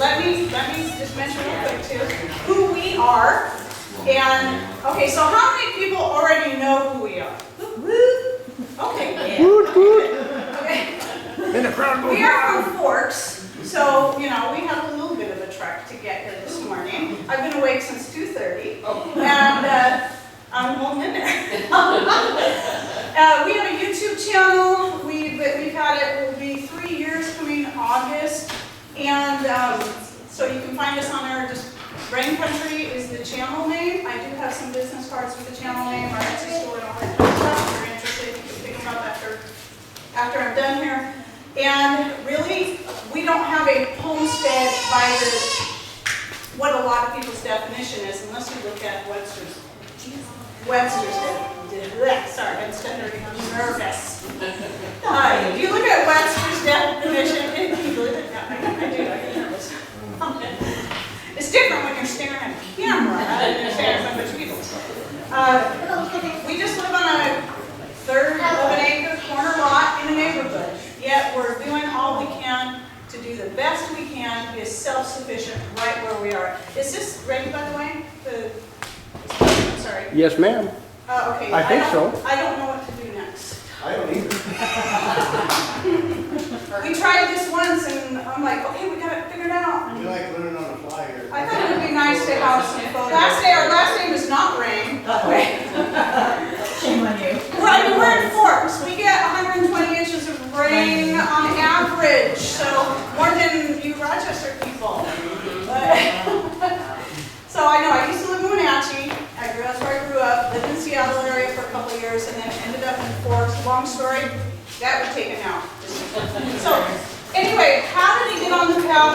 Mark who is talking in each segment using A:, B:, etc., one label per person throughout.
A: let me just mention real quick too who we are. And okay, so how many people already know who we are? Okay. Yeah. Okay. We are from Forks, so you know we have a little bit of a trek to get here this morning. I've been awake since 2:30, and I'm holding in there. We have a YouTube channel. We've had it. Will be 3 years coming August, and so you can find us on there. Just Rain Country is the channel name. I do have some business cards with the channel name, our Etsy store, and all that kind of stuff. If you're interested, you can pick them up after I'm done here. And really, we don't have a homestead by what a lot of people's definition is, unless you look at Webster's. Sorry, I'm stuttering. I'm nervous. If you look at Webster's definition, can you believe it? Yeah, I do. I get nervous. It's different when you're staring at a camera and you're staring at a bunch of people. We just live on a third of an acre corner lot in a neighborhood. Yet we're doing all we can to do the best we can to be self-sufficient right where we are. Is this ready, by the way? I'm sorry.
B: Yes, ma'am.
A: Okay.
B: I think so.
A: I don't know what to do next.
C: I don't either.
A: We tried this once and I'm like, okay, we got it figured out.
C: You like learning on the fly here.
A: I thought it would be nice to have some photos. Our last name is not Rain.
D: Shame on you.
A: We're in Forks. We get 120 inches of rain on average, so more than you Rochester people. So I know, I used to live in Wenatchee. That's where I grew up, lived in the Seattle area for a couple of years, and then ended up in Forks. Long story, that was taken out. So anyway, how did he get on the path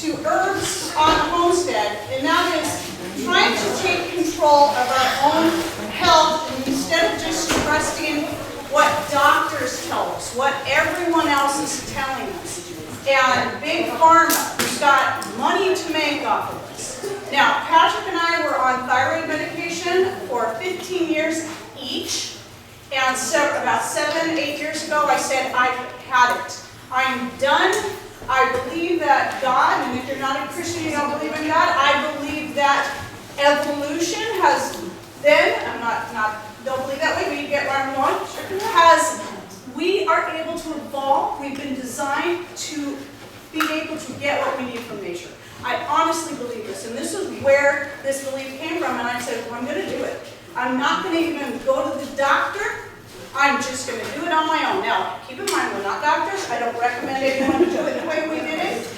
A: to herbs on Homestead? And that is trying to take control of our own health instead of just trusting what doctors tell us, what everyone else is telling us. And Big Pharma, who's got money to make off of us. Now, Patrick and I were on thyroid medication for 15 years each. And so about 7, 8 years ago, I said, I've had it. I'm done. I believe that God, and if you're not a Christian, you don't believe in God, I believe that evolution has then, don't believe that way, but you get where I'm going, we are able to evolve. We've been designed to be able to get what we need from nature. I honestly believe this, and this is where this belief came from, and I said, well, I'm going to do it. I'm not going to even go to the doctor. I'm just going to do it on my own. Now, keep in mind, we're not doctors. I don't recommend anyone do it the way we did it.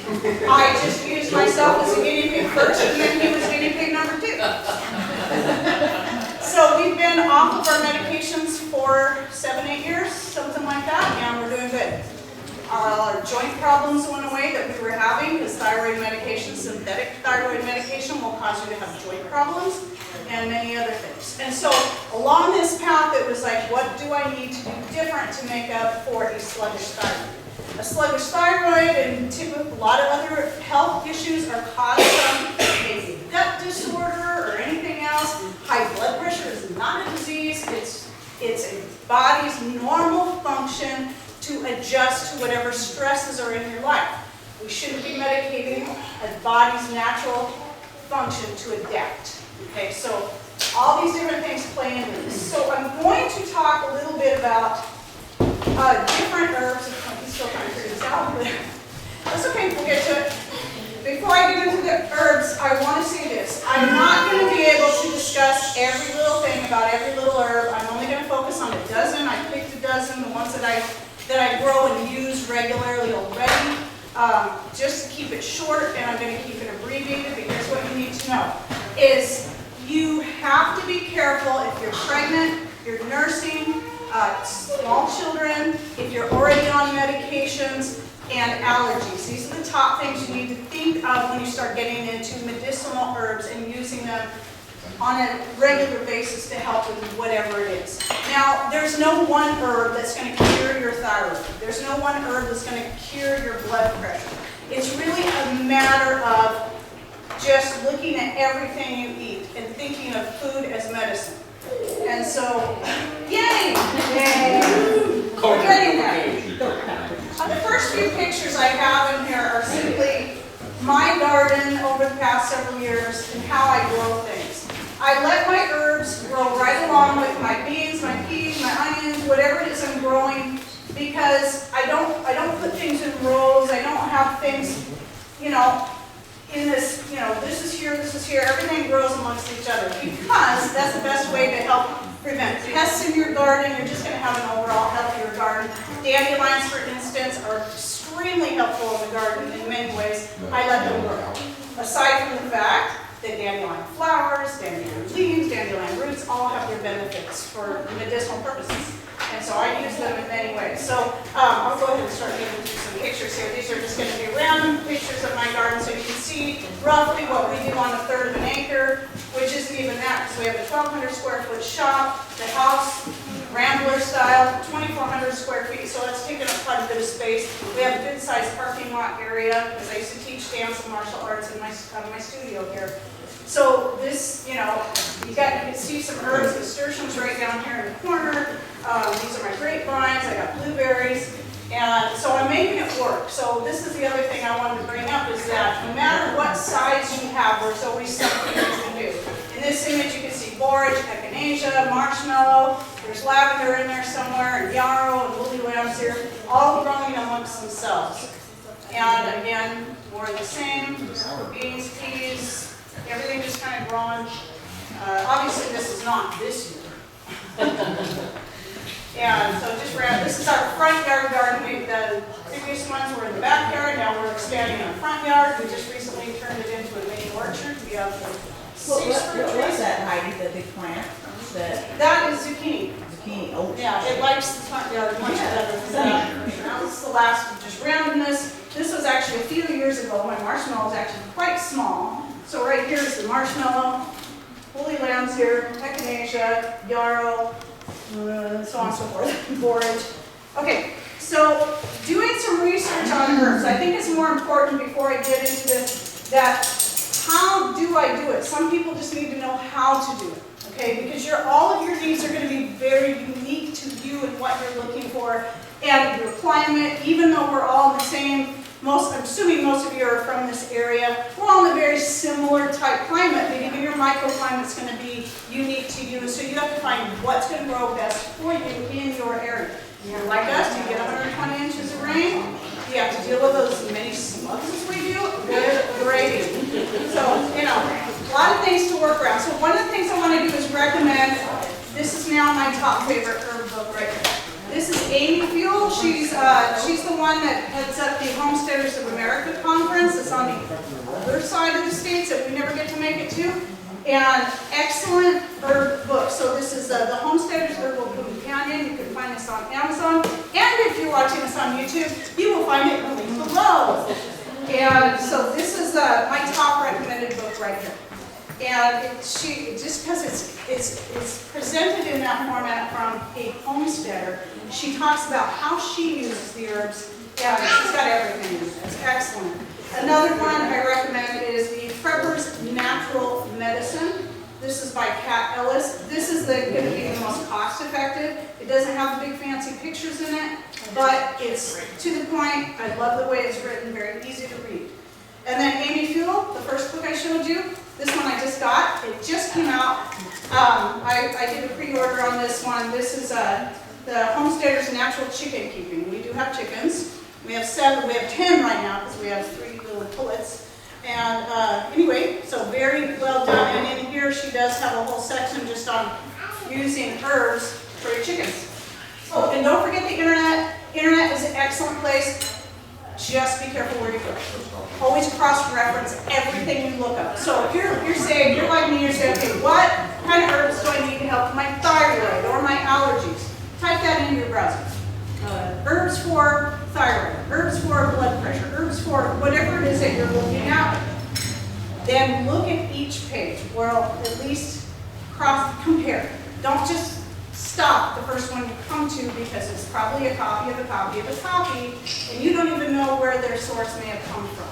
A: I just used myself as a guinea pig first, and then he was guinea pig number 2. So we've been off of our medications for 7, 8 years, something like that, and we're doing good. Our joint problems went away that we were having because thyroid medication, synthetic thyroid medication, will cause you to have joint problems and many other things. And so along this path, it was like, what do I need to do different to make up for a sluggish thyroid? A sluggish thyroid and a lot of other health issues are caused from a gut disorder or anything else. High blood pressure is not a disease. It's a body's normal function to adjust to whatever stresses are in your life. We shouldn't be medicating a body's natural function to adapt. Okay, so all these different things play into this. So I'm going to talk a little bit about different herbs. I'm still trying to figure this out, but that's okay, we'll get to it. Before I get into the herbs, I want to say this. I'm not going to be able to discuss every little thing about every little herb. I'm only going to focus on a dozen. I picked a dozen, the ones that I grow and use regularly already, just to keep it short, and I'm going to keep it abbreviated because what you need to know is you have to be careful if you're pregnant, you're nursing, small children, if you're already on medications, and allergies. These are the top things you need to think of when you start getting into medicinal herbs and using them on a regular basis to help with whatever it is. Now, there's no one herb that's going to cure your thyroid. There's no one herb that's going to cure your blood pressure. It's really a matter of just looking at everything you eat and thinking of food as medicine. And so, yay! We're getting there. The first few pictures I have in here are simply several years in how I grow things. I let my herbs grow right along with my beans, my peas, my onions, whatever it is I'm growing, because I don't put things in rows. I don't have things, you know, in this, you know, this is here, everything grows amongst each other, because that's the best way to help prevent pests in your garden. You're just going to have an overall healthier garden. Dandelions, for instance, are extremely helpful in the garden in many ways. I let them grow. Aside from the fact that dandelion flowers, dandelion leaves, dandelion roots all have their benefits for medicinal purposes. And so I use them in many ways. So I'll go ahead and start getting into some pictures here. These are just going to be random pictures of my garden, so you can see roughly what we do on 1/3 of an acre, which isn't even that, because we have a 1,200 square foot shop, the house, Rambler style, 2,400 square feet, so it's taken up quite a bit of space. We have a good sized parking lot area, because I used to teach dance and martial arts in my studio here. So this, you know, you can see some herbs, nasturtiums right down here in the corner. These are my grapevines, I got blueberries, and so I'm making it work. So this is the other thing I wanted to bring up, is that no matter what size you have, there's always something you can do. In this image you can see borage, echinacea, marshmallow, there's lavender in there somewhere, and yarrow and woolly lambs here, all growing amongst themselves. And again, more of the same, beans, peas, everything just kind of growing. Obviously this is not this year. And so just this is our front yard garden. The previous ones were in the backyard, now we're expanding our front yard. We just recently turned it into a mini orchard. We have
D: What was that, Heidi, the big plant?
A: That is zucchini.
D: Zucchini, oh.
A: Yeah, it likes the front yard much better than that. That was the last of just randomness. This was actually a few years ago. My marshmallow was actually quite small. So right here is the marshmallow, woolly lambs here, echinacea, yarrow, so on and so forth, borage. Okay, so doing some research on herbs. I think it's more important before I get into this, that how do I do it? Some people just need to know how to do it, okay? Because all of your needs are going to be very unique to you and what you're looking for, and your climate, even though we're all in the same, I'm assuming most of you are from this area, we're all in a very similar type climate, but even your microclimate's going to be unique to you, so you have to find what's going to grow best for you in your area. You're like us, you get 120 inches of rain, you have to deal with those many slugs as we do, good grading. So, you know, a lot of things to work around. So one of the things I want to do is recommend, this is now my top favorite herb book right here. This is Amy Fuel. She's the one that heads up the Homesteaders of America conference. It's on the other side of the states that we never get to make it to. And excellent herb book. So this is the Homesteaders Herbal Companion. You can find this on Amazon. And if you're watching this on YouTube, you will find it in the link below. And so this is my top recommended book right here. And just because it's presented in that format from a homesteader, she talks about how she uses the herbs. Yeah, she's got everything in it. It's excellent. Another one I recommend is the Prepper's Natural Medicine. This is by Kat Ellis. This is going to be the most cost effective. It doesn't have the big fancy pictures in it, but it's to the point. I love the way it's written, very easy to read. And then Amy Fuel, the first book I showed you. This one I just got. It just came out. I did a pre-order on this one. This is the Homesteaders Natural Chicken Keeping. We do have chickens. We have 7. We have 10 right now because we have 3 little pullets. And anyway, so very well done. And in here she does have a whole section just on using herbs for your chickens. Oh, and don't forget the internet. Internet is an excellent place. Just be careful where you go. Always cross-reference everything you look up. So if you're saying, you're like me, you're saying, okay, what kind of herbs do I need to help my thyroid or my allergies? Type that into your browser. Herbs for thyroid, herbs for blood pressure, herbs for whatever it is that you're looking at. Then look at each page. Well, at least compare. Don't just stop the first one you come to because it's probably a copy of a copy of a copy, and you don't even know where their source may have come from.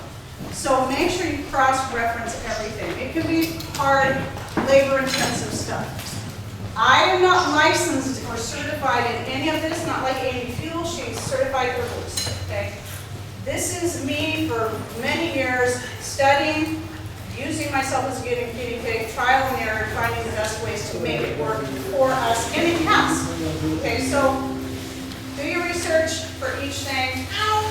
A: So make sure you cross-reference everything. It can be hard, labor-intensive stuff. I am not licensed or certified in any of this, not like Amy Fuel. She's certified herbalist, okay? This is me for many years studying, using myself as a guinea pig, trial and error, finding the best ways to make it work for us, and it has. Okay, so do your research for each thing,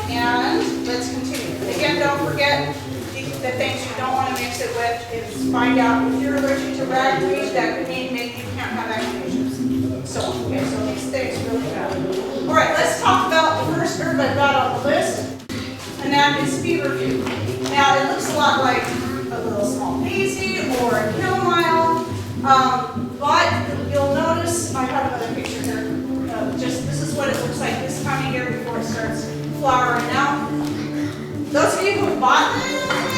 A: and let's continue. And again, don't forget the things you don't want to mix it with is find out if you're allergic to ragweed, that could mean maybe you can't have accusations. So, okay, so these things really matter. All right, let's talk about the first herb I've got on the list, and that is feverfew. Now, it looks a lot like a little small daisy or a chamomile, but you'll notice, I have another picture here, this is what it looks like this time of year before it starts flowering out. Those of you who have bought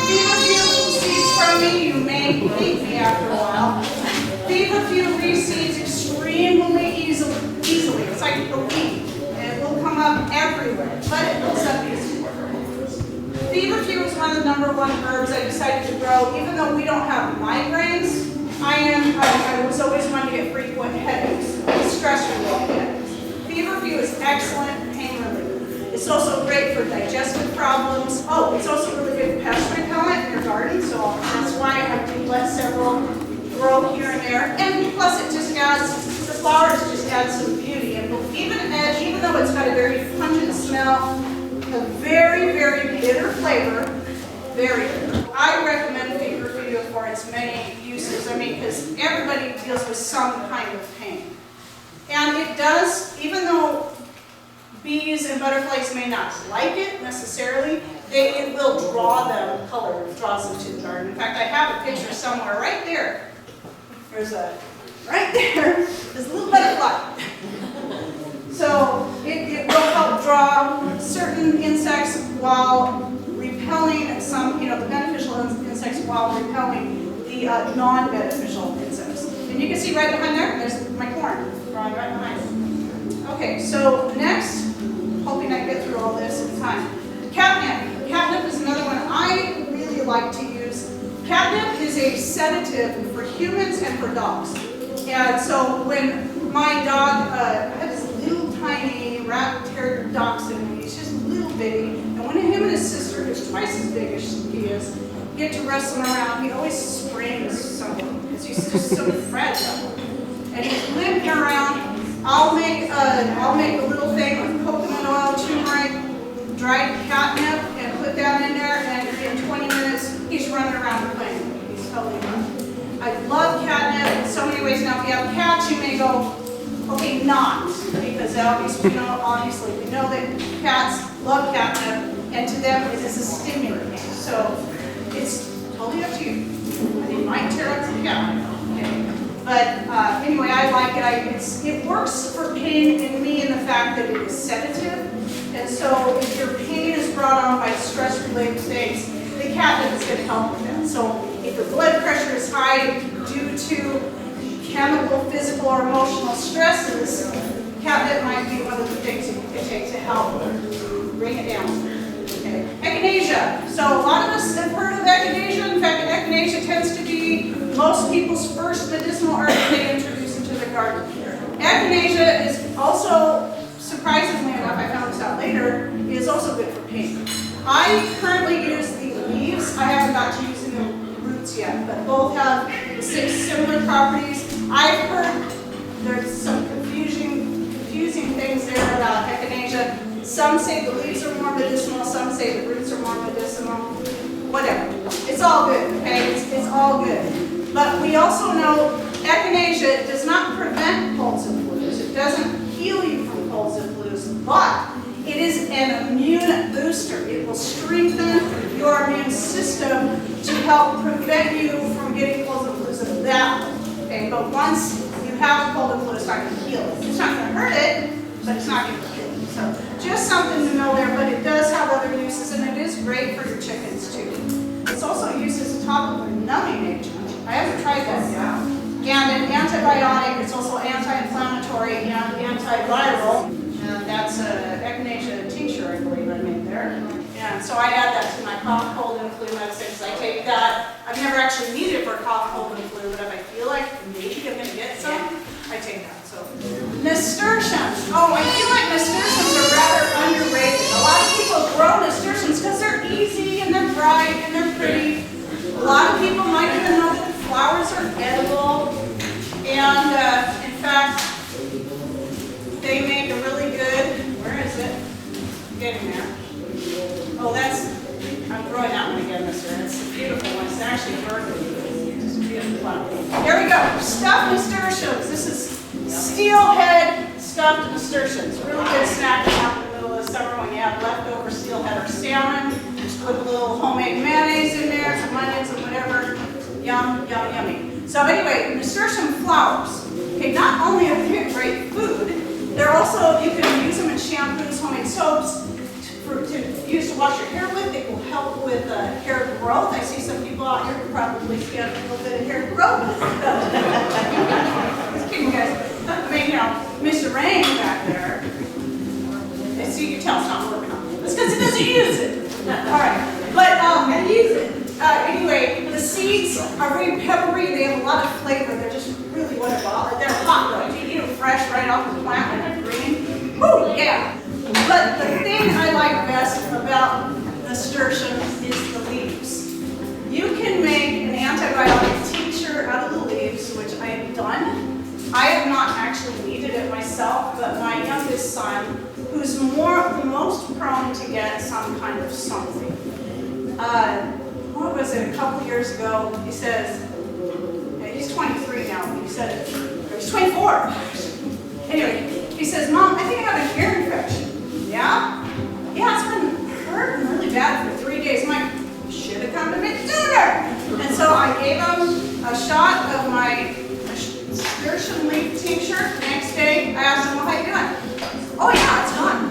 A: feverfew seeds from me, you may hate me after a while. Feverfew reseeds extremely easily. It's like a weed. It will come up everywhere, but it looks up easy. Feverfew is one of the #1 herbs I decided to grow, even though we don't have migraines. I was always one to get frequent headaches, stress-related headaches. Feverfew is excellent pain relief. It's also great for digestive problems. Oh, it's also really good pest repellent in your garden, so that's why I do let several grow here and there. And plus, it just adds, the flowers just add some beauty. And even though it's got a very pungent smell, a very, very bitter flavor, very bitter. I recommend feverfew for its many uses. I mean, because everybody deals with some kind of pain. And it does, even though bees and butterflies may not like it necessarily, it will draw them, color draws them to the garden. In fact, I have a picture somewhere right there. There's right there, this little butterfly. So it will help draw certain insects while repelling some, the beneficial insects while repelling the non-beneficial insects. And you can see right behind there, there's my corn growing right behind. Okay, so next, hoping I get through all this in time. Catnip. Catnip is another one I really like to use. Catnip is a sedative for humans and for dogs. And so when my dog, I had this little tiny rat terrier dachshund, he's just little bitty, and when him and his sister, who's twice as big as he is, get to wrestle him around, he always springs something because he's just so fragile. And he's limping around. I'll make a little thing with coconut oil, turmeric, dried catnip, and put that in there, and in 20 minutes, he's running around playing. He's totally fine. I love catnip in so many ways. Now, if you have cats, you may go, okay, not, because obviously we know that cats love catnip, and to them it is a stimulant. So it's totally up to you. It might tear up the cat. Okay. But anyway, I like it. It works for pain in me in the fact that it is sedative. And so if your pain is brought on by stress-related things, the catnip is going to help with that. So if your blood pressure is high due to chemical, physical, or emotional stresses, catnip might be one of the things you can take to help bring it down. Okay. Echinacea. So a lot of us have heard of echinacea. In fact, echinacea tends to be most people's first medicinal herb they introduce into their garden. Echinacea is also, surprisingly enough, I found this out later, is also good for pain. I currently use the leaves. I haven't got to using the roots yet, but both have similar properties. I've heard there's some confusing things there about echinacea. Some say the leaves are more medicinal, some say the roots are more medicinal. Whatever. It's all good, okay? It's all good. But we also know echinacea does not prevent colds and flus. It doesn't heal you from colds and flus, but it is an immune booster. It will strengthen your immune system to help prevent you from getting colds and flus that way. Okay, but once you have a cold and flu, it's not going to heal it. It's not going to hurt it, but it's not going to kill it. So just something to know there, but it does have other uses, and it is great for your chickens too. It's also used as a topical numbing agent. I haven't tried that yet. And an antibiotic. It's also anti-inflammatory and antiviral. And that's an echinacea tincture, I believe I made there. And so I add that to my cough, cold, and flu medicines. I take that. I've never actually needed it for cough, cold, and flu, but if I feel like maybe I'm going to get some, I take that. So nasturtiums. Oh, I feel like nasturtiums are rather underrated. A lot of people grow nasturtiums because they're easy and they're bright and they're pretty. A lot of people stuffed nasturtiums. This is steelhead stuffed nasturtiums. Really good snack out in the middle of the summer when you have leftover steelhead or salmon. Just put a little homemade mayonnaise in there, some onions and whatever. Yum, yum, yummy. So anyway, nasturtium flowers. Okay, not only are they great food, they're also, you can use them in shampoos, homemade soaps, to use to wash your hair with. It will help with hair growth. I see some people out here who probably get a little bit of hair growth. Just kidding, guys. I mean, you know, Mr. Rain back there. So you can tell it's not working on it. It's because it doesn't use it. All right, but I use it. Anyway, the seeds are very peppery. They have a lot of flavor. They're just really wonderful. They're hot though. You eat them fresh right off the plant when they're green. Woo, yeah. But the thing I like best about nasturtiums is the leaves. You can make an antibiotic tincture out of the leaves, which I have done. I have not actually needed it myself, but my youngest son, who's the most prone to get some kind of something. What was it, a couple years ago, he says, he's 23 now, he said, or he's 24. Anyway, he says, Mom, I think I have an ear infection. Yeah? Yeah, it's been hurting really bad for 3 days. I'm like, should have come to me sooner. And so I gave him a shot of my nasturtium leaf tincture. The next day, I asked him, well, how you doing? Oh yeah, it's gone.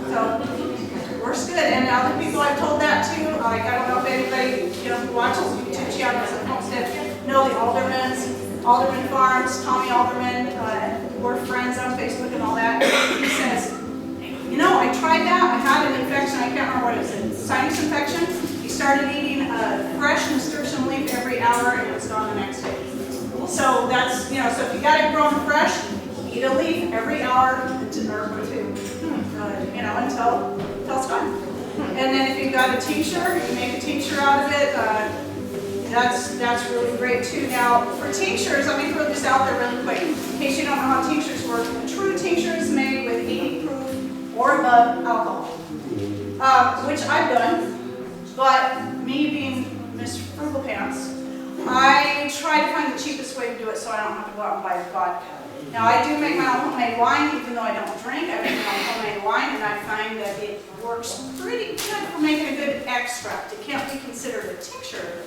A: So, works good. And other people I've told that to, like, I don't know if anybody, who watches YouTube channels at Homestead, know the Alderman Farms, Tommy Alderman, we're friends on Facebook and all that. He says, I tried that, I had an infection, I can't remember what it was, a sinus infection. He started eating a fresh nasturtium leaf every hour and it was gone the next day. So that's, so if you got it growing fresh, eat a leaf every hour or two, until it's gone. And then if you've got a tincture, you can make a tincture out of it. That's really great too. Now, for tinctures, let me throw this out there really quick, in case you don't know how tinctures work. A true tincture is made with 80 proof or above alcohol, which I've done, but me being Miss Frugal Pants, I try to find the cheapest way to do it so I don't have to go out and buy vodka. Now, I do make my own homemade wine, even though I don't drink. I make my own homemade wine, and I find that it works pretty good for making a good extract. It can't be considered a tincture,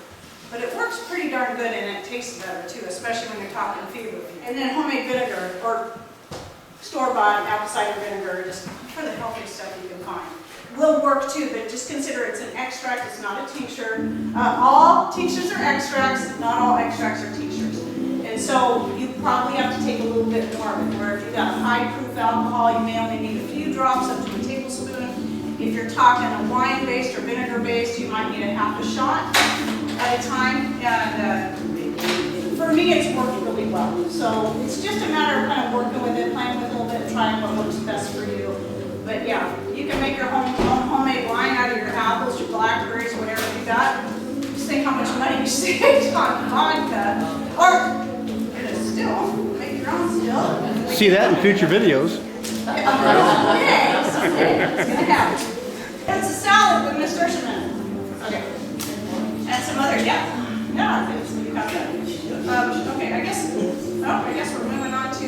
A: but it works pretty darn good, and it tastes better too, especially when you're talking fever. And then homemade vinegar, or store-bought apple cider vinegar, just for the healthy stuff you can find, will work too, but just consider it's an extract, it's not a tincture. All tinctures are extracts, not all extracts are tinctures. And so you probably have to take a little bit more of it, where if you've got high-proof alcohol, you may only need a few drops, up to a tablespoon. If you're talking a wine-based or vinegar-based, you might need a half a shot at a time. And for me, it's worked really well. So it's just a matter of kind of working with it, playing with it a little bit, trying what works best for you. But yeah, you can make your own homemade wine out of your apples, your blackberries, whatever you got. Just think how much money you saved on vodka. Or still, make your own still.
B: See that in future videos.
A: Okay, it's gonna happen. It's a salad with nasturtium in it. Okay. And some other, yeah, it's gonna be good. Okay, I guess we're moving on to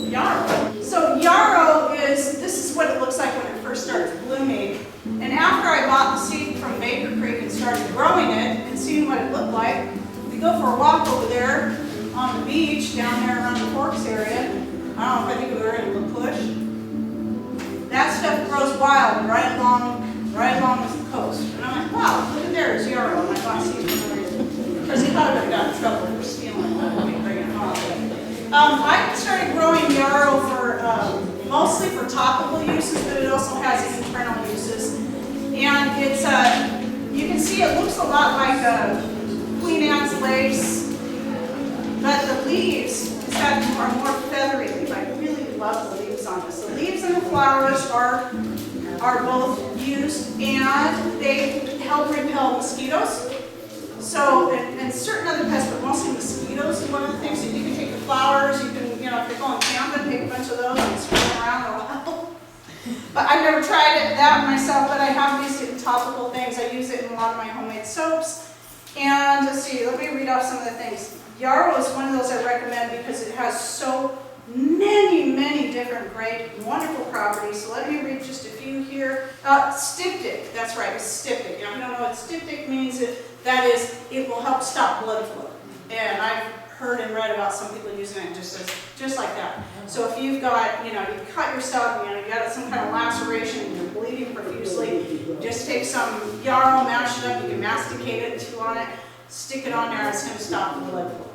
A: yarrow. So yarrow this is what it looks like when it first starts blooming. And after I bought the seed from Baker Creek and started growing it and seeing what it looked like, we go for a walk over there on the beach down there around the Forks area. I don't know if I think we were in La Push. That stuff grows wild right along the coast. And I'm like, wow, look at there, it's yarrow. And I bought seeds from there. Of course, he thought I would have got in trouble for stealing it. Bringing it home. I started growing yarrow for mostly for topical uses, but it also has internal uses. And it's you can see it looks a lot like Queen Anne's lace, but the leaves are more feathery. I really love the leaves on this. The leaves and the flowers are both used, and they help repel mosquitoes. So, and certain other pests, but mostly mosquitoes is one of the things. So you can take the flowers, you can, if you're going camping, take a bunch of those and spray them around, it'll help. But I've never tried that myself, but I have used it in topical things. I use it in a lot of my homemade soaps. And let's see, let me read off some of the things. yarrow is one of those I recommend because it has so many different great, wonderful properties. So let me read just a few here. Styptic, that's right, it's styptic. Now, if you don't know what styptic means, that is, it will help stop blood flow. And I've heard and read about some people using it just like that. So if you've got, you cut yourself, you got some kind of laceration and you're bleeding profusely, just take some yarrow, mash it up, you can masticate it, chew on it, stick it on there, and it's going to stop the blood flow.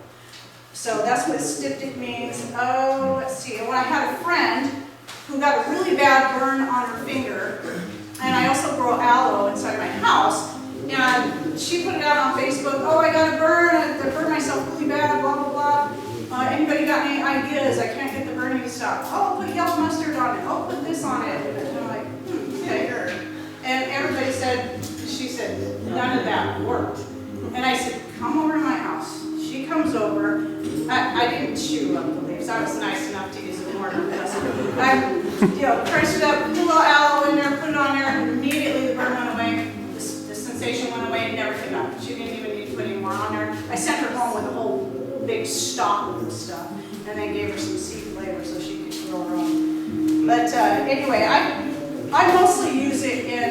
A: So that's what styptic means. Oh, let's see. When I had a friend who got a really bad burn on her finger, and I also grow aloe inside my house, and she put it out on Facebook, oh, I got a burn, I burned myself really bad, blah, blah, blah. Anybody got any ideas? I can't get the burning to stop. Oh, put yellow mustard on it. Oh, put this on it. And I'm like, okay. And everybody said, she said, none of that worked. And I said, come over to my house. She comes over. I didn't chew up the leaves. I was nice enough to use a mortar pestle. I, crunched it up, put a little aloe in there, put it on there, and immediately the burn went away. The sensation went away and never came out. She didn't even need to put any more on there. I sent her home with a whole big stock of this stuff, and then gave her some seed flavor so she could grow her own. But anyway, I mostly use it in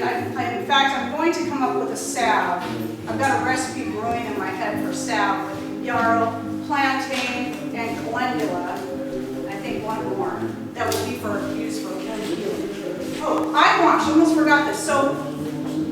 A: fact, I'm going to come up with a salve. I've got a recipe brewing in my head for salve with yarrow, plantain, and calendula. I think one more. That would be used for wound healing. Oh, eye wash, almost forgot this. So,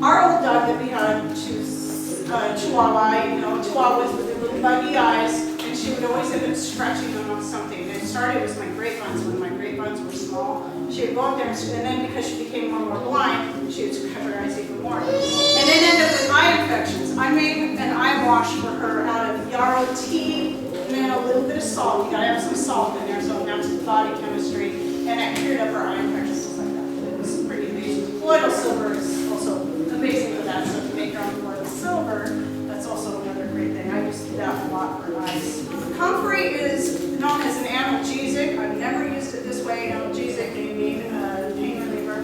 A: our old dog that we had, she was Chihuahua, Chihuahuas with their little buggy eyes, and she would always end up scratching them on something. And it started with my grapevines. When my grapevines were small, she would go up there, and then because she became more and more blind, she would scratch her eyes even more. And then ended up with eye infections. I made an eye wash for her out of yarrow tea, and then a little bit of salt. You gotta have some salt in there so it matches the body chemistry, and it cleared up her eye infections, just like that. It was pretty amazing. Colloidal silver is also amazing for that, so if you make your own colloidal silver, that's also another great thing. I use that a lot for eyes. Comfrey is known as an analgesic. I've never used it this way. Analgesic, meaning pain reliever.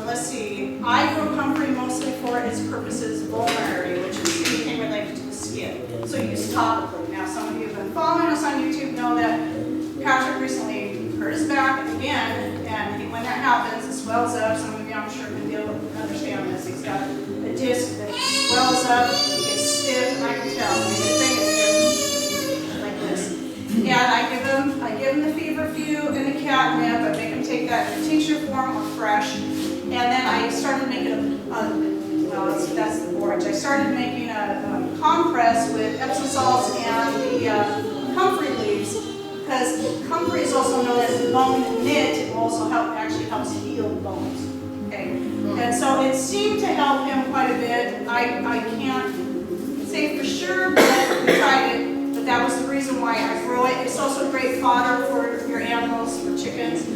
A: Let's see. I grow comfrey mostly for its purposes vulnerary, which is anything related to the skin. So use topically. Now, some of you have been following us on YouTube know that Patrick recently hurt his back again, and when that happens, it swells up. Some of you, I'm sure, can understand this. He's got a disc that swells up, it gets stiff, and I can tell. I mean, the thing is just like this. And I give him the feverfew and the catnip. I make him take that in a tincture form or fresh. And then I started making that's the borage. I started making a compress with Epsom salts and the comfrey leaves, because comfrey is also known as bone knit. It also actually helps heal bones. Okay, and so it seemed to help him quite a bit. I can't say for sure, but we tried it. But that was the reason why I grow it. It's also great fodder for your animals, for chickens,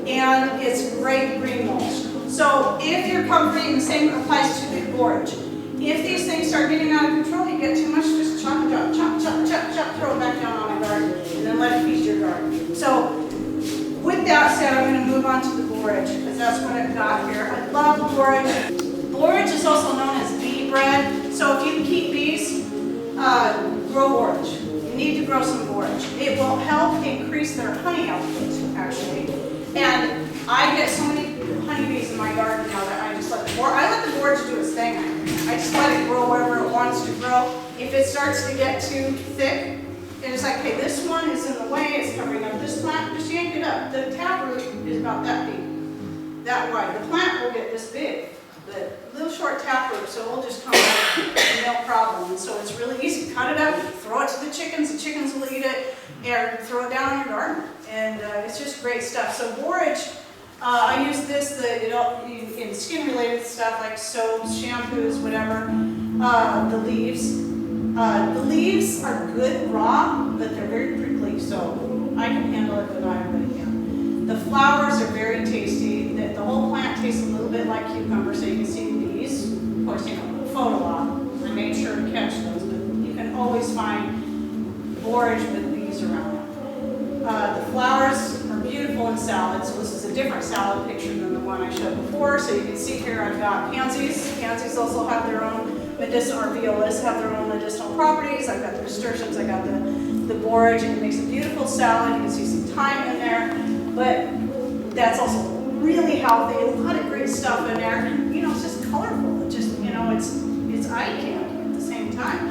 A: and it's great green mulch. So if you're comfrey, and the same applies to the borage. If these things start getting out of control, you get too much, just chop it up, chop, throw it back down on the garden, and then let it feed your garden. So with that said, I'm going to move on to the borage, because that's what I've got here. I love borage. Borage is also known as bee bread. So if you keep bees, grow borage. You need to grow some borage. It will help increase their honey output, actually. And I get so many honeybees in my garden now that I just let the borage do its thing. I just let it grow wherever it wants to grow. If it starts to get too thick, and it's like, hey, this one is in the way, it's covering up this plant, just yank it up. The taproot is about that deep, that wide. The plant will get this big, the little short taproot, so it'll just come out no problem. And so it's really easy. Cut it up, throw it to the chickens will eat it, and throw it down in your garden. And it's just great stuff. So borage, I use this in skin-related stuff like soaps, shampoos, whatever. The leaves. The leaves are good raw, but they're very prickly, so I can handle it, but not everybody can. The flowers are very tasty. The whole plant tastes a little bit like cucumber, so you can see the bees. Of course, photo op. I made sure to catch those, but you can always find borage with bees around it. The flowers are beautiful in salads. So this is a different salad picture than the one I showed before. So you can see here I've got pansies. Pansies also have their own medicinal, or violas have their own medicinal properties. I've got the nasturtiums, I got the borage, and it makes a beautiful salad. You can see some thyme in there, but that's also really healthy. A lot of great stuff in there. You know, it's just colorful. It just, you know, it's eye candy at the same time.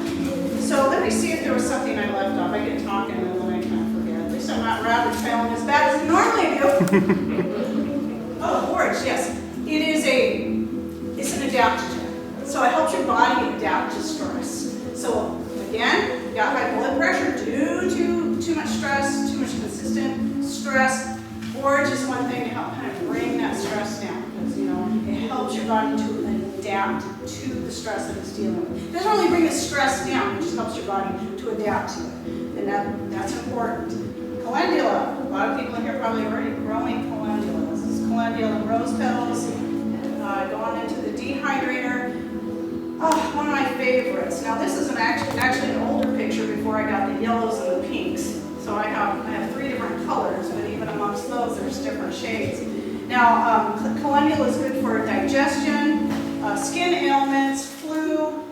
A: So let me see if there was something I left off. I get talking and then I kind of forget. At least I'm not rabbit trailing as bad as I normally do. Oh, borage, yes. It's an adaptogen. So it helps your body adapt to stress. So again, you got high blood pressure due to too much stress, too much consistent stress. Borage is one thing to help kind of bring that stress down, because you know it helps your body to adapt to the stress that it's dealing with. It doesn't really bring the stress down, it just helps your body to adapt to it, and that's important. Calendula. A lot of people in here probably already growing calendula. This is calendula rose petals. Going into the dehydrator. Oh, one of my favorites. Now this is actually an older picture before I got the yellows and the pinks. So I have 3 different colors, but even amongst those, there's different shades. Now, calendula is good for digestion, skin ailments, flu.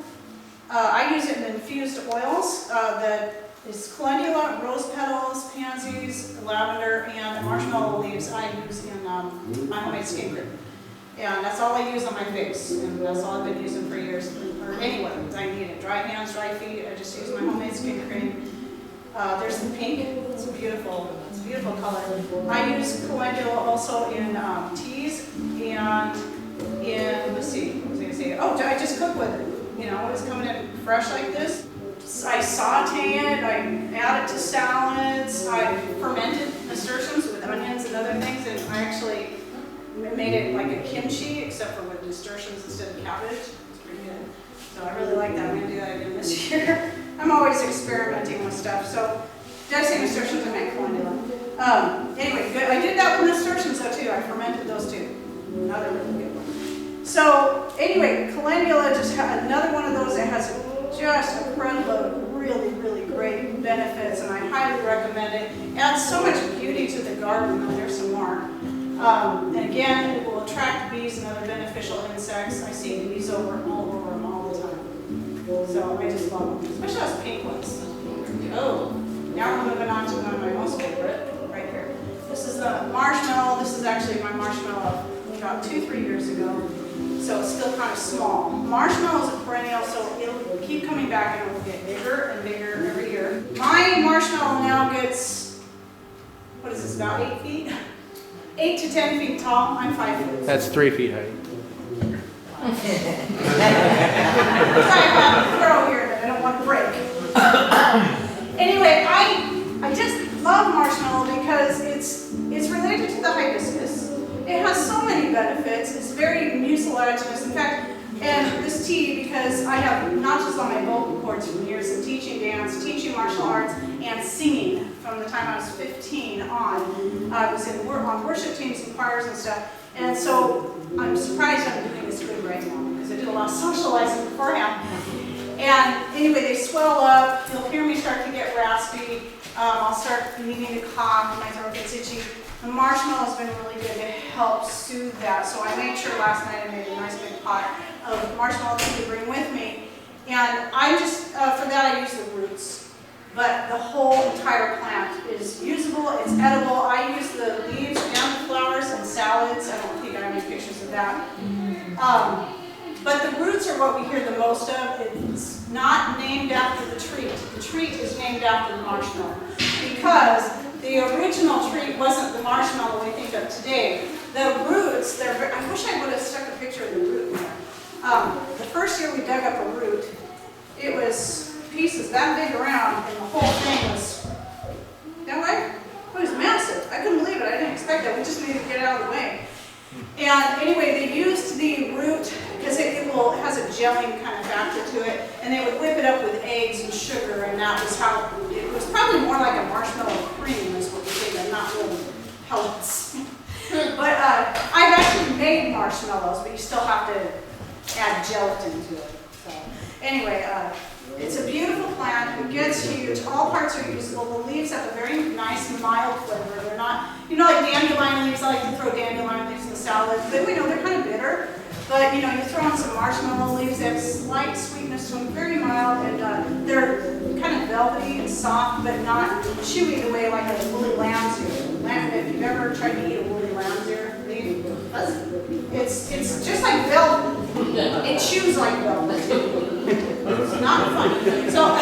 A: I use it in infused oils. That is calendula, rose petals, pansies, lavender, and marshmallow leaves I use in my homemade skin cream. And that's all I use on my face, and that's all I've been using for years. Or anyway, I need it. Dry hands, dry feet. I just use my homemade skin cream. There's the pink. It's a beautiful color. I use calendula also in teas and in, let's see, what was I going to say? Oh, I just cook with it. You know, it's coming in fresh like this. I saute it, I add it to salads. I fermented nasturtiums with onions and other things, and I actually made it like a kimchi, except for with nasturtiums instead of cabbage. It's pretty good. So I really like that. I'm going to do that again this year. I'm always experimenting with stuff. So, did I say nasturtiums? I meant calendula. Anyway, good. I did that with nasturtiums though too. I fermented those too. Another really good one. So, anyway, calendula just had another one of those that has just a crud load of really, really great benefits, and I highly recommend it. Adds so much beauty to the garden. Oh, there's some more. And again, it will attract bees and other beneficial insects. I see bees all over them all the time. So I just love them, especially those pink ones. Oh, now we're moving on to one of my most favorite, right here. This is the marshmallow. This is actually my marshmallow about 2-3 years ago. So it's still kind of small. Marshmallow is a perennial, so it'll keep coming back and it'll get bigger and bigger every year. My marshmallow now gets, what is this, about 8 feet? 8 to 10 feet tall. I'm 5 feet.
B: That's 3 feet high.
A: I have a throw here that I don't want to break. Anyway, I just love marshmallow because it's related to the hibiscus. It has so many benefits. It's very mucilaginous. In fact, and this tea, because I have notches on my vocal cords from years of teaching dance, teaching martial arts, and singing from the time I was 15 on. I was on worship teams and choirs and stuff. And so I'm surprised I'm doing this good right now, because I did a lot of socializing beforehand. And anyway, they swell up. You'll hear me start to get raspy. I'll start needing to cough. My throat gets itchy. The marshmallow's been really good to help soothe that. So I made sure last night I made a nice big pot of marshmallow tea to bring with me. And I just, for that I use the roots. But the whole entire plant is usable, it's edible. I use the leaves and the flowers in salads. I don't think I have any pictures of that. But the roots are what we hear the most of. It's not named after the treat. The treat is named after the marshmallow. Because the original treat wasn't the marshmallow we think of today. The roots, I wish I would have stuck a picture of the root there. The first year we dug up a root, it was pieces that big around, and the whole thing was, that way? It was massive. I couldn't believe it. I didn't expect that. We just needed to get it out of the way. And anyway, they used the root because it has a gelling kind of factor to it, and they would whip it up with eggs and sugar, and that was how, it was probably more like a marshmallow cream is what we think, and not really pellets. But I've actually made marshmallows, but you still have to add gelatin to it. So anyway, it's a beautiful plant. It gets huge. All parts are usable. The leaves have a very nice, mild flavor. They're not, like dandelion leaves. I like to throw dandelion leaves in the salad. But we know they're kind of bitter. But you know, you throw in some marshmallow leaves, they have slight sweetness to them, very mild, and they're kind of velvety and soft, but not chewy the way like a woolly lamb's ear. If you've ever tried to eat a woolly lamb's ear, it's just like velvet. It chews like velvet. It's not funny. So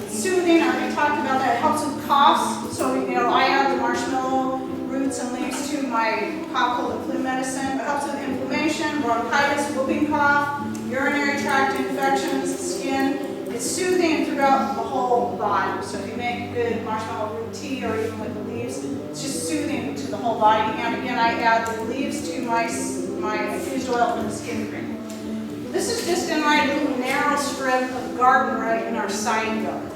A: soothing, I already talked about that. It helps with coughs. So you know, I add the marshmallow roots and leaves to my cough, cold, and flu medicine. It helps with inflammation, bronchitis, whooping cough, urinary tract infections, skin. It's soothing throughout the whole body. So if you make good marshmallow root tea or even with the leaves, it's just soothing to the whole body. And again, I add the leaves to my infused oil for the skin cream. This is just in my little narrow strip of garden right in our side yard.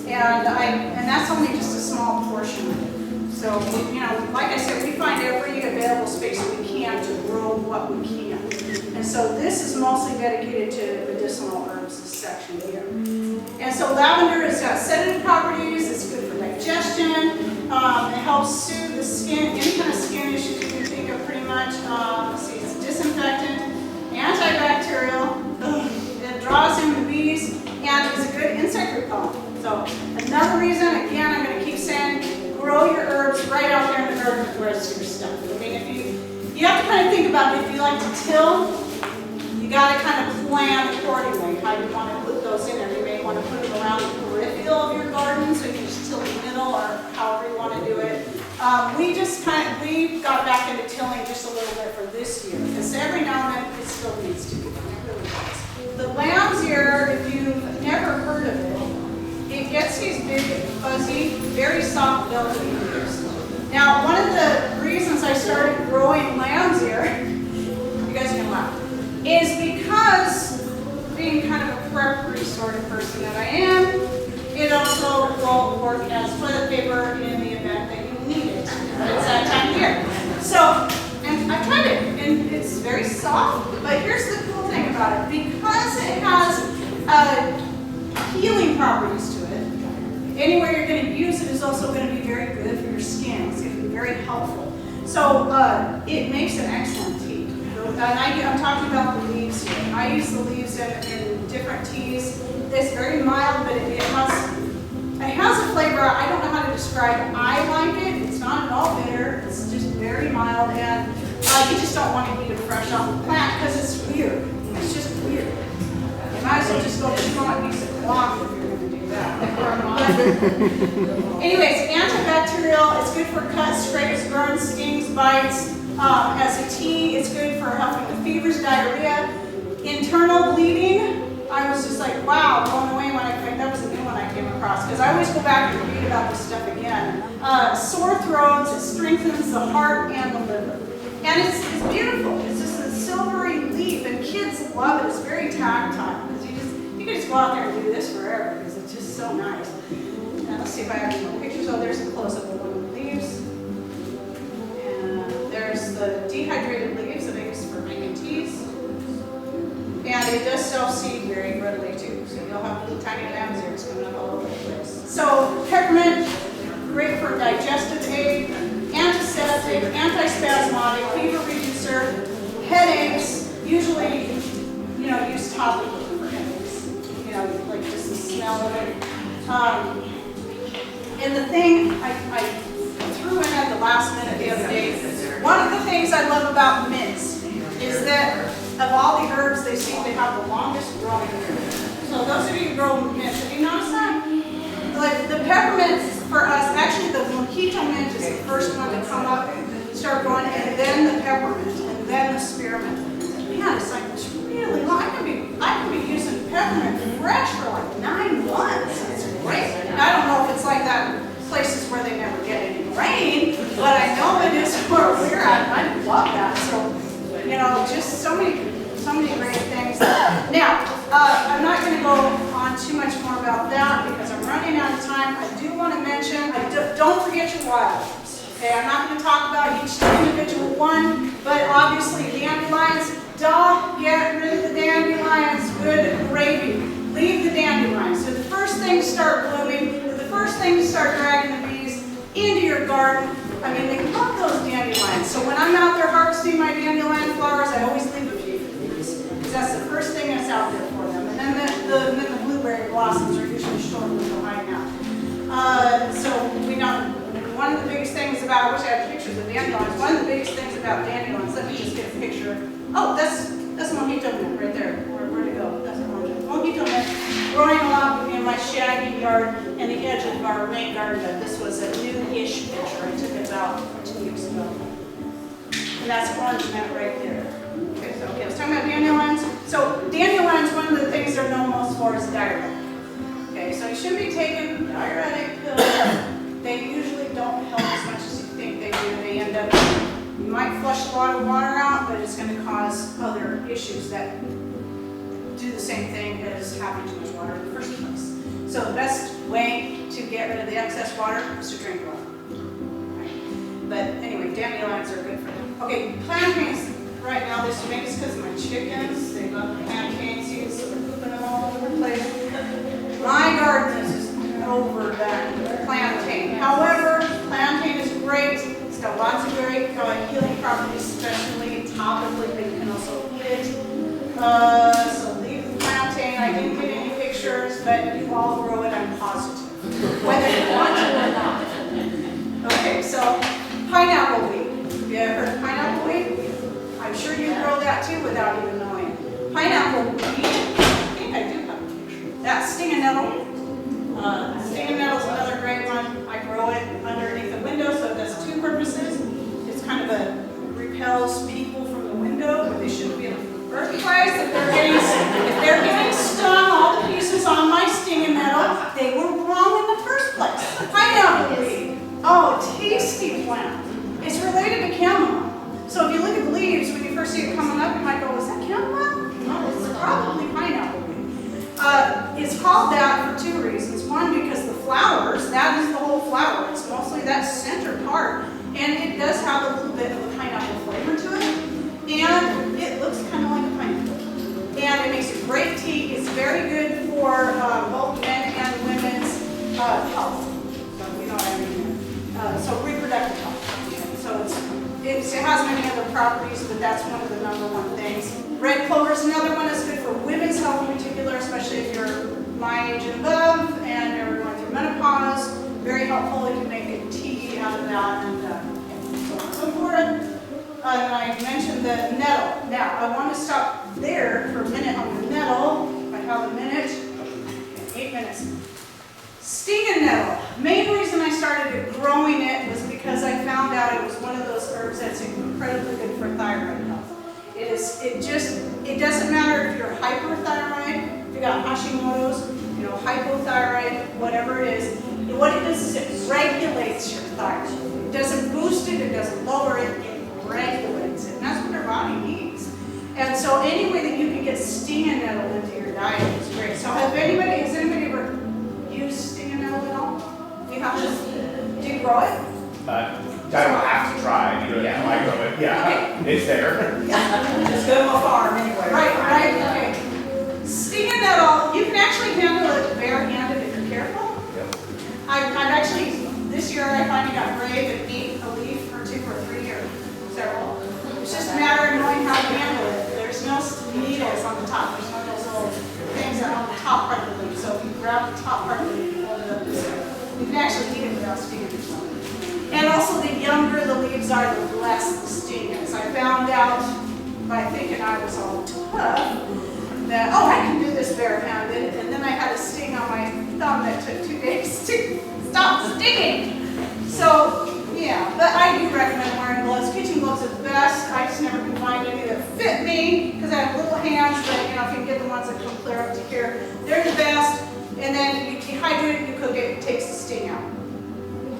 A: And that's only just a small portion of it. So, you know, like I said, we find every available space we can to grow what we can. And so this is mostly dedicated to medicinal herbs, this section here. And so lavender has got sedative properties, it's good for digestion, it helps soothe the skin, any kind of skin issues you can think of pretty much. Let's see, it's disinfectant, antibacterial, it draws in the bees, and is a good insect repellent. So another reason, again, I'm going to keep saying, grow your herbs right out there in the garden with the rest of your stuff. I mean, if you have to kind of think about it. If you like to till, you got to kind of plan accordingly how you want to put those in there. You may want to put them around the peripheral of your garden, so you can just till the middle or however you want to do it. We got back into tilling just a little bit for this year, because every now and then it still needs to be done. It really does. The lamb's ear, if you've never heard of it, it gets these big, fuzzy, very soft, velvety ears. Now, one of the reasons I started growing lamb's ear, you guys can laugh, is because being kind of a prep sort of person that I am, it also will work as toilet paper in the event that you need it. It's that time of year. So, and I've tried it, and it's very soft, but here's the cool thing about it. Because it has healing properties to it, anywhere you're going to use it is also going to be very good for your skin. It's going to be very helpful. So it makes an excellent tea. And I'm talking about the leaves here. I use the leaves in different teas. It's very mild, but it has a flavor I don't know how to describe. I like it. It's not at all bitter. It's just very mild, and you just don't want to eat it fresh off the plant because it's weird. It's just weird. You might as well just go chew on a piece of cloth if you're going to do that. Anyways, antibacterial. It's good for cuts, scrapes, burns, stings, bites. As a tea, it's good for helping with fevers, diarrhea, internal bleeding. I was just like, wow, blown away when that was a new one I came across, because I always go back and read about this stuff again. Sore throats, it strengthens the heart and the liver. And it's beautiful. It's just a silvery leaf, and kids love it. It's very tactile, because you can just go out there and do this forever, because it's just so nice. Now let's see if I have any more pictures. Oh, there's a close-up of one of the leaves. And there's the dehydrated leaves that I use for making teas. And it does self-seed very readily too. So you'll have little tiny lamb's ears coming up all over the place. So peppermint, great for digestive aid, antiseptic, antispasmodic, fever reducer, headaches, usually, use topically for headaches. Like just the smell of it. And the thing I threw in at the last minute the other day, one of the things I love about mints is that of all the herbs, they seem to have the longest growing hair. So those of you who grow mint, have you noticed that? Like the peppermint for us, actually the mojito mint is the first one to come up, start growing, and then the peppermint, and then the spearmint. Man, it's like it's really long. I can be using peppermint fresh for like 9 months. It's great. And I don't know if it's like that in places where they never get any rain, but I know it is where we're at. I love that. So. Just so many great things. Now, I'm not going to go on too much more about that because I'm running out of time. I do want to mention, don't forget your wild herbs. Okay, I'm not going to talk about each individual one, but obviously dandelions, don't get rid of the dandelions. Good gravy. Leave the dandelions. So the first thing to start blooming, the first thing to start dragging the bees into your garden. I mean, they love those dandelions. So when I'm out there harvesting my dandelion flowers, I always leave a few. that's the first thing that's out there for them. And then the blueberry blossoms are usually short little high now. So we know one of the biggest things about, I wish I had pictures of dandelions, one of the biggest things about dandelions, let me just get a picture. Oh, that's mojito mint right there. Where'd it go? That's mojito mint growing along in my shaggy yard and the edge of our main garden bed. This was a new-ish picture. I took it about 2 weeks ago. And that's orange mint right there. Okay, so I was talking about dandelions. So dandelions, one of the things they're known most for is diuretic. Okay, so you shouldn't be taking diuretic pills. They usually don't help as much as you think they do. They end up, you might flush a lot of water out, but it's going to cause other issues that do the same thing as having too much water in the first place. So the best way to get rid of the excess water is to drink water. Right? But anyway, dandelions are good for them. Okay, plantains. Right now this makes because of my chickens. They love plantain seeds, so they're pooping them all over the place. My garden is over that plantain. However, plantain is great. It's got lots of great healing properties, especially topically, but you can also eat it. So leave the plantain. I didn't get any pictures, but you all grow it, I'm positive. Whether you want to or not. Okay, so pineapple weed. Have you ever heard of pineapple weed? I'm sure you grow that too without even knowing. Pineapple weed, I think I do have a picture. That's stinging nettle. Stinging nettle is another great one. I grow it underneath the window, so it does two purposes. It's kind of repels people from the window where they shouldn't be in the first place. If they're getting stung, all the pieces on my stinging nettle, they were wrong in the first place. Pineapple weed. Oh, tasty plant. It's related to chamomile. So if you look at the leaves, when you first see it coming up, you might go, is that chamomile? No, it's probably pineapple weed. It's called that for two reasons. One, because the flowers, that is the whole flower. It's mostly that center part. And it does have a little bit of a pineapple flavor to it. And it looks kind of like a pineapple. And it makes a great tea. It's very good for both men and women's health. So you know what I mean. So reproductive health. So it has many other properties, but that's one of the #1 things. Red clover is another one that's good for women's health in particular, especially if you're my age and above and you're going through menopause. Very helpful. You can make a tea out of that and so on and so forth. And I mentioned the nettle. Now, I want to stop there for a minute on the nettle. If I have a minute. Okay, 8 minutes. Stinging nettle. Main reason I started growing it was because I found out it was one of those herbs that's incredibly good for thyroid health. It doesn't matter if you're hyperthyroid, if you got Hashimoto's, hypothyroid, whatever it is. What it does is it regulates your thyroid. It doesn't boost it, it doesn't lower it, it regulates it. And that's what our body needs. And so any way that you can get stinging nettle into your diet is great. So has anybody ever used stinging nettle at all? Do you have this? Do you grow it?
B: I don't have to try. I grow it. Yeah, okay. It's there.
D: Just go to a farm anyway.
A: Right, okay. Stinging nettle, you can actually handle it barehanded if you're careful.
B: Yep.
A: I've actually, this year I finally got brave and ate a leaf or two or three or several. It's just a matter of knowing how to handle it. There's no needles on the top. There's one of those little things that are on the top part of the leaf. So if you grab the top part of the leaf and hold it up this way, you can actually eat it without stinging yourself. And also the younger the leaves are, the less the sting is. I found out by thinking I was all tough that, oh, I can do this barehanded, and then I had a sting on my thumb that took 2 days to stop stinging. So, yeah, but I do recommend wearing gloves. Kitchen gloves are the best. I just never could find any that fit me because I have little hands, but if you can get the ones that come clear up to here, they're the best. And then you dehydrate it, you cook it, it takes the sting out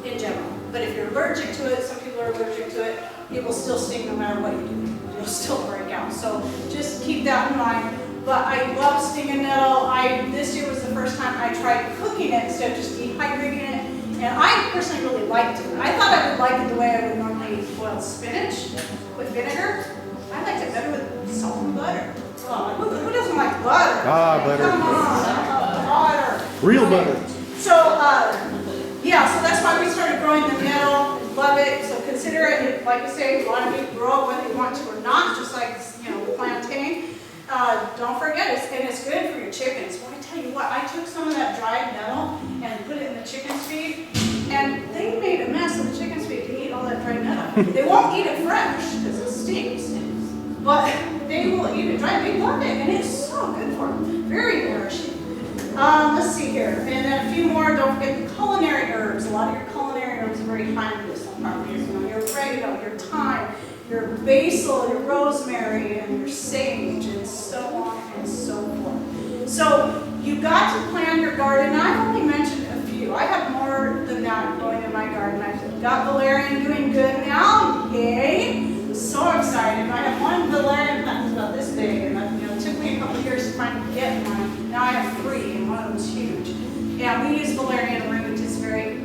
A: in general. But if you're allergic to it, some people are allergic to it, it will still sting no matter what you do. It'll still break out. So just keep that in mind. But I love stinging nettle. This year was the first time I tried cooking it instead of just dehydrating it. And I personally really liked it. I thought I would like it the way I would normally boil spinach with vinegar. I liked it better with salt and butter. Oh, who doesn't like butter?
E: Butter.
A: Come on, butter.
E: Real butter.
A: So, yeah, so that's why we started growing the nettle. Love it. So consider it, like I say, if you want to grow it whether you want to or not, just like the plantain. don't forget, it's good for your chickens. Well, I tell you what, I took some of that dried nettle and put it in the chicken's feed, and they made a mess of the chicken's feed to eat all that dried nettle. They won't eat it fresh because it stinks, but they will eat it dry. They love it, and it's so good for them. Very nourishing. Let's see here, and then a few more. Don't forget the culinary herbs. A lot of your culinary herbs are very high medicinal properties. You know, your oregano, your thyme, your basil, your rosemary, and your sage, and so on and so forth. So you got to plan your garden. I've only mentioned a few. I have more than that going in my garden. I've got valerian doing good now. Yay! So excited. I have one valerian plant that's about this big, and it took me a couple of years to finally get one. Now I have 3, and one of them's huge. Yeah, we use valerian root. It's very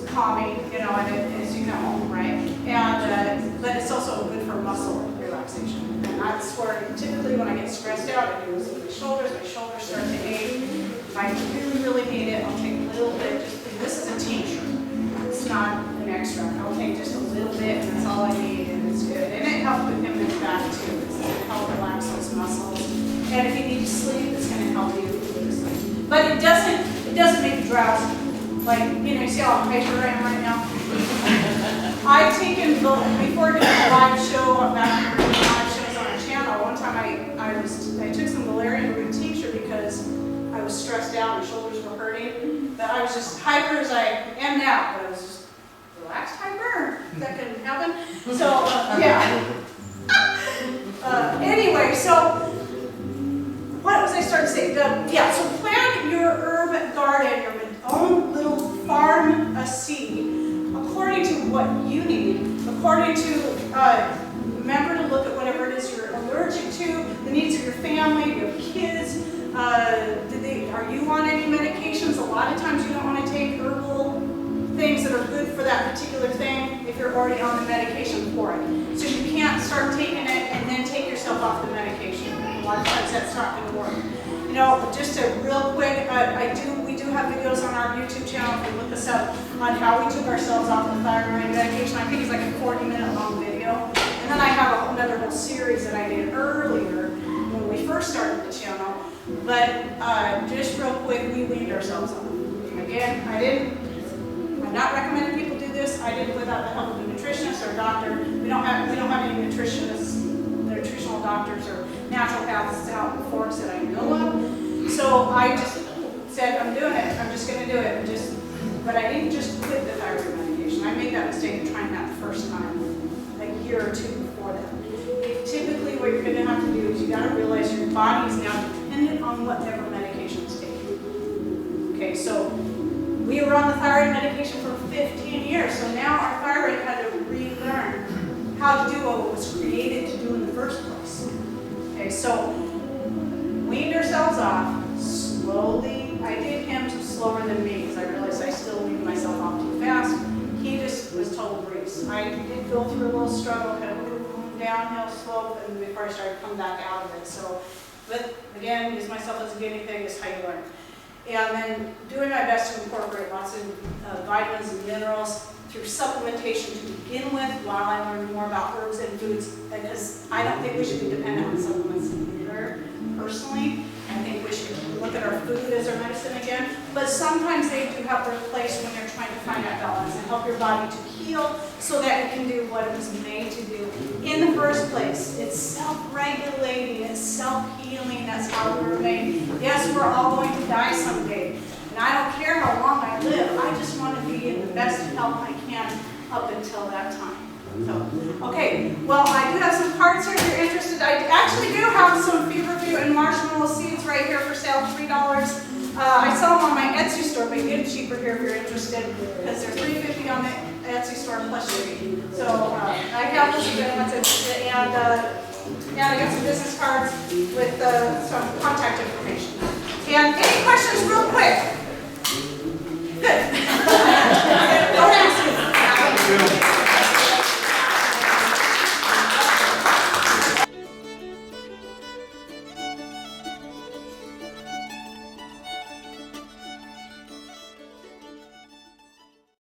A: calming, and it's you know, right? And but it's also good for muscle relaxation. And that's where typically when I get stressed out, I do this with my shoulders. My shoulders start to ache. If I really need it, I'll take a little bit. This is a tincture. It's not an extract. I'll take just a little bit, and that's all I need, and it's good. And it helps with him in back too. It's going to help relax those muscles. And if you need to sleep, it's going to help you sleep. But it doesn't make you drowsy. Like, you see how hyper I am right now? I've taken, before doing a live show, back when we did live shows on our channel, one time I took some valerian root tincture because I was stressed out, my shoulders were hurting. But I was just hyper as I am now, but I was just relaxed hyper. That could happen. So, yeah. Anyway, so what was I starting to say? So plan your herb garden, your own little farm seed, according to what you need, according to, remember to look at whatever it is you're allergic to, the needs of your family, your kids. Are you on any medications? A lot of times you don't want to take herbal things that are good for that particular thing if you're already on the medication for it. So you can't start taking it and then take yourself off the medication. A lot of times that's not going to work. Just a real quick, we do have videos on our YouTube channel. If you look us up on how we took ourselves off the thyroid medication. I think it's like a 40-minute long video. And then I have another whole series that I did earlier when we first started the channel. But just real quick, we weaned ourselves off. Again, I'm not recommending people do this. I did it without the help of a nutritionist or a doctor. We don't have any nutritionists, nutritional doctors, or naturopaths out in Forks that I know of. So I just said, I'm doing it. I'm just going to do it. But I didn't just quit the thyroid medication. I made that mistake of trying that the first time, a year or 2 before that. Typically, what you're going to have to do is you got to realize your body is now dependent on whatever medication it's taking. Okay, so we were on the thyroid medication for 15 years, so now our thyroid had to relearn how to do what it was created to do in the first place. Okay, so weaned ourselves off slowly. I did him slower than me because I realized I still weaned myself off too fast. He just was total breeze. I did go through a little struggle, kind of downhill slope, and before I started coming back out of it. So, but again, use myself as a guinea pig is how you learn. And then doing my best to incorporate lots of vitamins and minerals through supplementation to begin with while I learn more about herbs and foods, because I don't think we should be dependent on supplements either, personally. I think we should look at our food as our medicine again, but sometimes they do have their place when you're trying to find that balance and help your body to heal so that it can do what it was made to do in the first place. It's self-regulating, it's self-healing, that's how we were made. Yes, we're all going to die someday, and I don't care how long I live, I just want to be in the best health I can up until that time. So, okay, well, I do have some cards here if you're interested. I actually do have some feverfew and marshmallow seeds right here for sale, $3. I sell them on my Etsy store, but you get it cheaper here if you're interested, because they're $3.50 on the Etsy store plus shipping. So I have those if anyone's interested, and I got some business cards with some contact information. And any questions real quick? Good.